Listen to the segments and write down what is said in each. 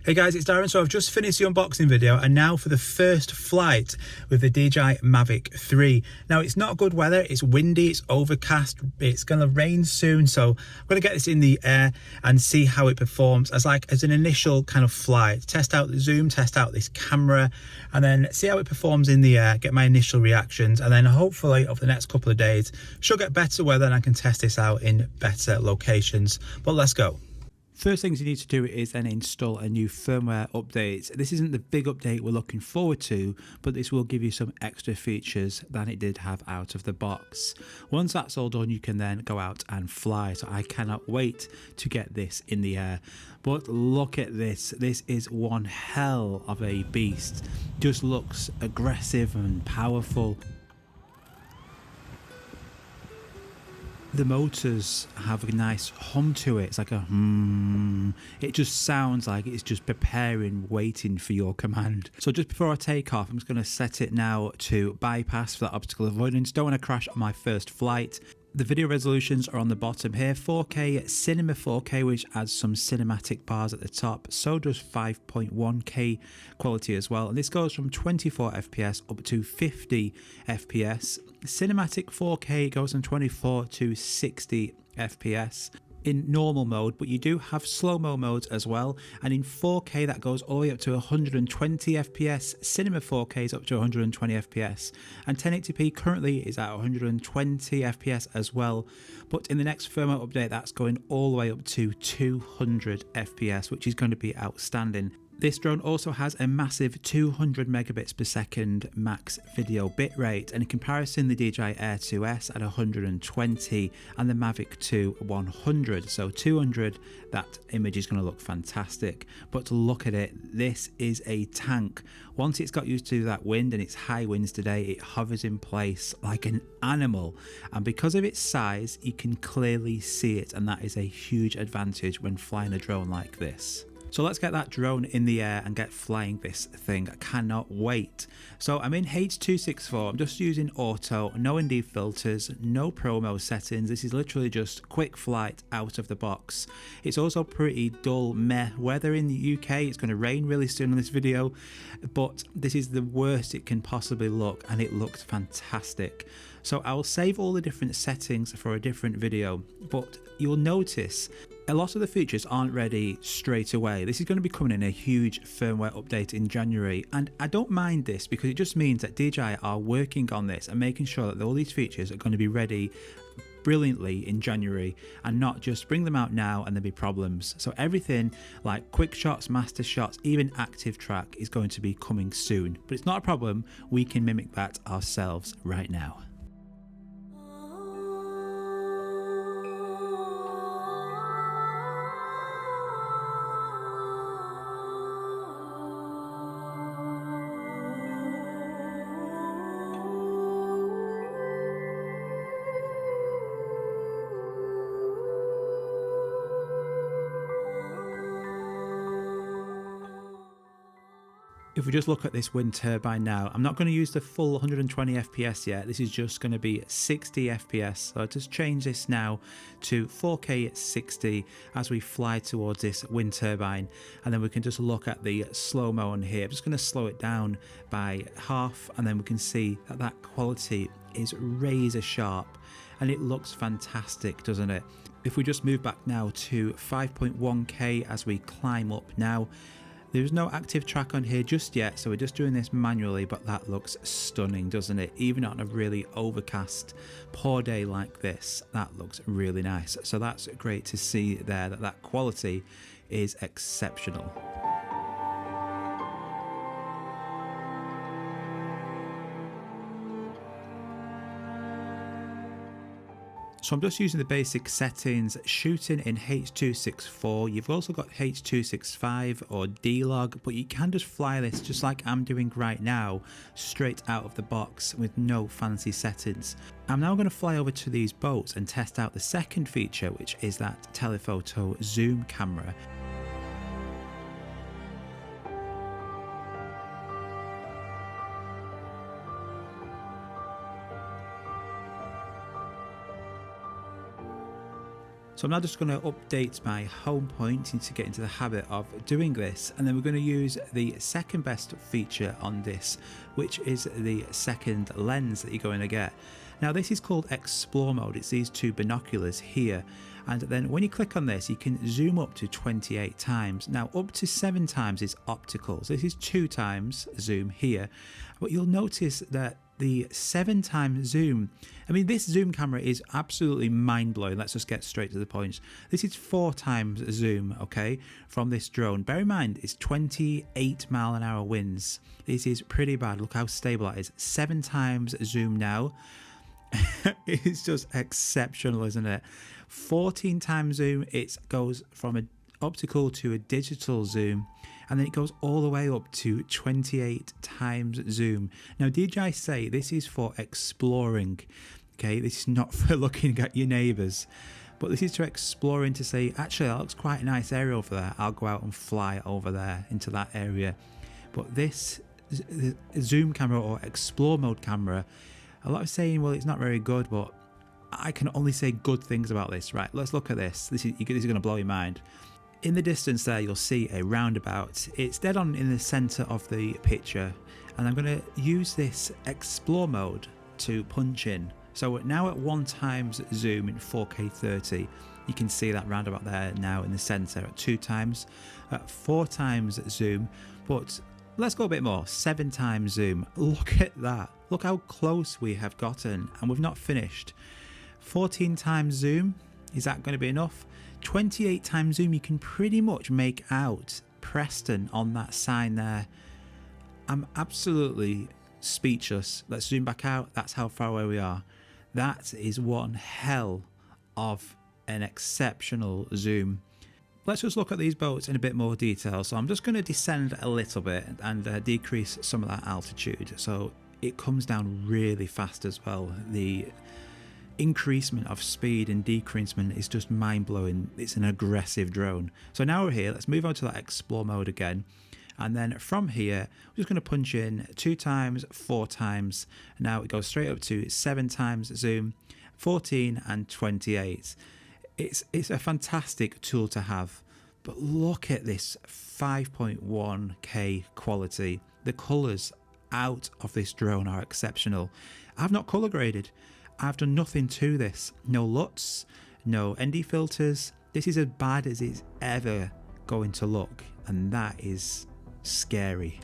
Hey guys, it's Darren. So I've just finished the unboxing video and now for the first flight with the DJI MAVIC 3. Now it's not good weather, it's windy, it's overcast, it's going to rain soon. So I'm going to get this in the air and see how it performs as an initial kind of flight. Test out the zoom, test out this camera and then see how it performs in the air, get my initial reactions. And then hopefully over the next couple of days, she'll get better weather and I can test this out in better locations. But let's go. First things you need to do is then install a new firmware update. This isn't the big update we're looking forward to, but this will give you some extra features than it did have out of the box. Once that's all done, you can then go out and fly. So I cannot wait to get this in the air. But look at this. This is one hell of a beast. Just looks aggressive and powerful. The motors have a nice hum to it. It's like a It just sounds like it's just preparing, waiting for your command. So just before I take off, I'm just going to set it now to bypass for that obstacle avoidance. Don't want to crash on my first flight. The video resolutions are on the bottom here, 4K, Cinema 4K, which adds some cinematic bars at the top. So does 5.1K quality as well. And this goes from 24 FPS up to 50 FPS. Cinematic 4K goes from 24 to 60 FPS. In normal mode, but you do have slow-mo modes as well, and in 4K that goes all the way up to 120 FPS, Cinema 4K is up to 120 FPS, and 1080p currently is at 120 FPS as well, but in the next firmware update that's going all the way up to 200 FPS, which is going to be outstanding. This drone also has a massive 200 megabits per second max video bitrate, and in comparison the DJI Air 2S at 120 and the Mavic 2 100. So 200, that image is going to look fantastic. But look at it, this is a tank. Once it's got used to that wind, and it's high winds today, it hovers in place like an animal. And because of its size, you can clearly see it, and that is a huge advantage when flying a drone like this. So let's get that drone in the air and get flying this thing. I cannot wait. So I'm in H.264. I'm just using auto, no ND filters, no promo settings. This is literally just quick flight out of the box. It's also pretty dull meh weather in the UK. It's going to rain really soon in this video, but this is the worst it can possibly look, and it looks fantastic. So I will save all the different settings for a different video, but you'll notice a lot of the features aren't ready straight away. This is going to be coming in a huge firmware update in January, and I don't mind this because it just means that DJI are working on this and making sure that all these features are going to be ready brilliantly in January, and not just bring them out now and there be problems. So everything like quick shots, master shots, even active track is going to be coming soon, but it's not a problem. We can mimic that ourselves right now. If we just look at this wind turbine now, I'm not going to use the full 120 FPS yet. This is just going to be 60 FPS. So I'll just change this now to 4K 60 as we fly towards this wind turbine. And then we can just look at the slow-mo on here. I'm just going to slow it down by half, and then we can see that that quality is razor sharp and it looks fantastic, doesn't it? If we just move back now to 5.1K as we climb up now, there's no active track on here just yet, so we're just doing this manually, but that looks stunning, doesn't it? Even on a really overcast, poor day like this, that looks really nice. So that's great to see there, that that quality is exceptional. So I'm just using the basic settings, shooting in H.264. You've also got H.265 or D-Log, but you can just fly this just like I'm doing right now, straight out of the box with no fancy settings. I'm now going to fly over to these boats and test out the second feature, which is that telephoto zoom camera. So I'm now just going to update my home point to get into the habit of doing this, and then we're going to use the second best feature on this, which is the second lens that you're going to get. Now this is called Explore mode. It's these two binoculars here, and then when you click on this you can zoom up to 28 times. Now up to 7 times is optical, so this is 2 times zoom here, but you'll notice that the 7 times zoom, I mean this zoom camera is absolutely mind-blowing. Let's just get straight to the point. This is 4 times zoom, okay, from this drone. Bear in mind it's 28-mile-an-hour winds. This is pretty bad. Look how stable that is. 7 times zoom now. It's just exceptional, isn't it? 14 times zoom, it goes from an optical to a digital zoom, and then it goes all the way up to 28 times zoom. Now DJI say this is for exploring, okay, this is not for looking at your neighbours, but this is to exploring, to say actually that looks quite a nice area over there, I'll go out and fly over there into that area. But this zoom camera or explore mode camera, a lot of saying, well, it's not very good, but I can only say good things about this. Right, let's look at this. This is going to blow your mind. In the distance there, you'll see a roundabout. It's dead on in the center of the picture, and I'm going to use this explore mode to punch in. So we're now at 1 times zoom in 4K 30. You can see that roundabout there now in the center. At 2 times, at 4 times zoom, but let's go a bit more. 7 times zoom. Look at that. Look how close we have gotten, and we've not finished. 14 times zoom. Is that going to be enough? 28 times zoom. You can pretty much make out Preston on that sign there. I'm absolutely speechless. Let's zoom back out. That's how far away we are. That is one hell of an exceptional zoom. Let's just look at these boats in a bit more detail. So I'm just going to descend a little bit and decrease some of that altitude. So it comes down really fast as well. The increasement of speed and decreasement is just mind-blowing. It's an aggressive drone. So now we're here. Let's move on to that explore mode again. And then from here, we're just going to punch in 2 times, 4 times. Now it goes straight up to 7 times zoom, 14 and 28. It's a fantastic tool to have. But look at this 5.1K quality. The colours out of this drone are exceptional. I've not colour graded. I've done nothing to this. No LUTs, no ND filters. This is as bad as it's ever going to look, and that is scary.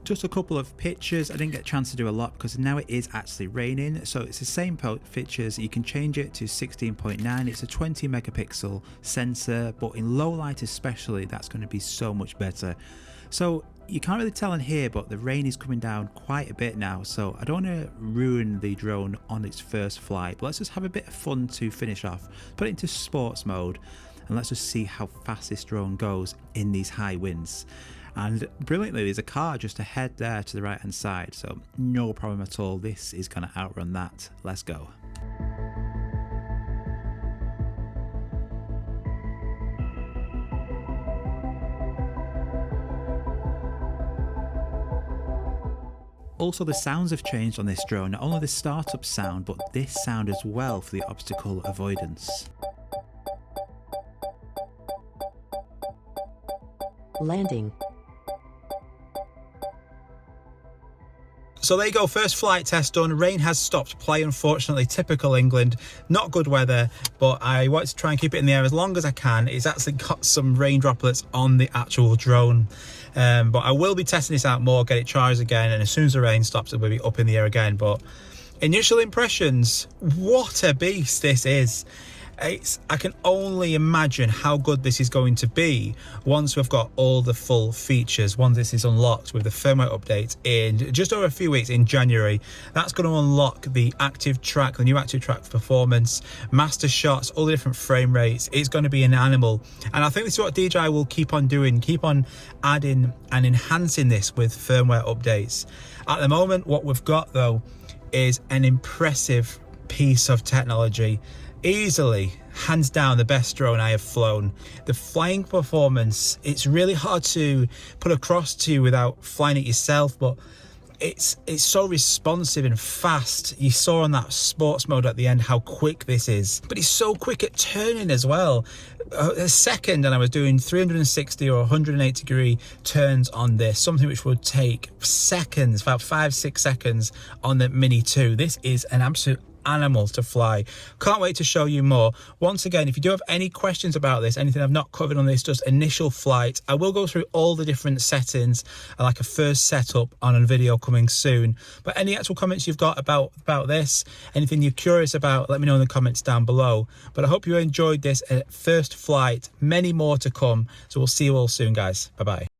Just a couple of pictures. I didn't get a chance to do a lot because now it is actually raining, so it's the same pictures. You can change it to 16.9. It's a 20 megapixel sensor, but in low light especially, that's going to be so much better. So you can't really tell in here, but the rain is coming down quite a bit now, so I don't want to ruin the drone on its first flight, but let's just have a bit of fun to finish off. Put it into sports mode, and let's just see how fast this drone goes in these high winds. And brilliantly, there's a car just ahead there to the right hand side, so no problem at all. This is going to outrun that. Let's go. Also, the sounds have changed on this drone. Not only the startup sound, but this sound as well for the obstacle avoidance. Landing. So there you go, first flight test done. Rain has stopped play, unfortunately. Typical England, not good weather, but I want to try and keep it in the air as long as I can. It's actually got some rain droplets on the actual drone, but I will be testing this out more, get it charged again, and as soon as the rain stops it will be up in the air again. But initial impressions, what a beast this is. I can only imagine how good this is going to be once we've got all the full features, once this is unlocked with the firmware update in just over a few weeks in January. That's going to unlock the active track, the new active track performance, master shots, all the different frame rates. It's going to be an animal, and I think this is what DJI will keep on doing, keep on adding and enhancing this with firmware updates. At the moment, what we've got though is an impressive piece of technology. Easily, hands down, the best drone I have flown. The flying performance, it's really hard to put across to you without flying it yourself, but it's so responsive and fast. You saw on that sports mode at the end how quick this is, but it's so quick at turning as well. A second and I was doing 360 or 180 degree turns on this, something which would take seconds, about 5-6 seconds on the Mini 2. This is an absolute animal to fly. Can't wait to show you more. Once again, if you do have any questions about this, anything I've not covered on this, just initial flight, I will go through all the different settings and like a first setup on a video coming soon. But any actual comments you've got about this, anything you're curious about, let me know in the comments down below. But I hope you enjoyed this first flight, many more to come. So we'll see you all soon, guys. Bye bye.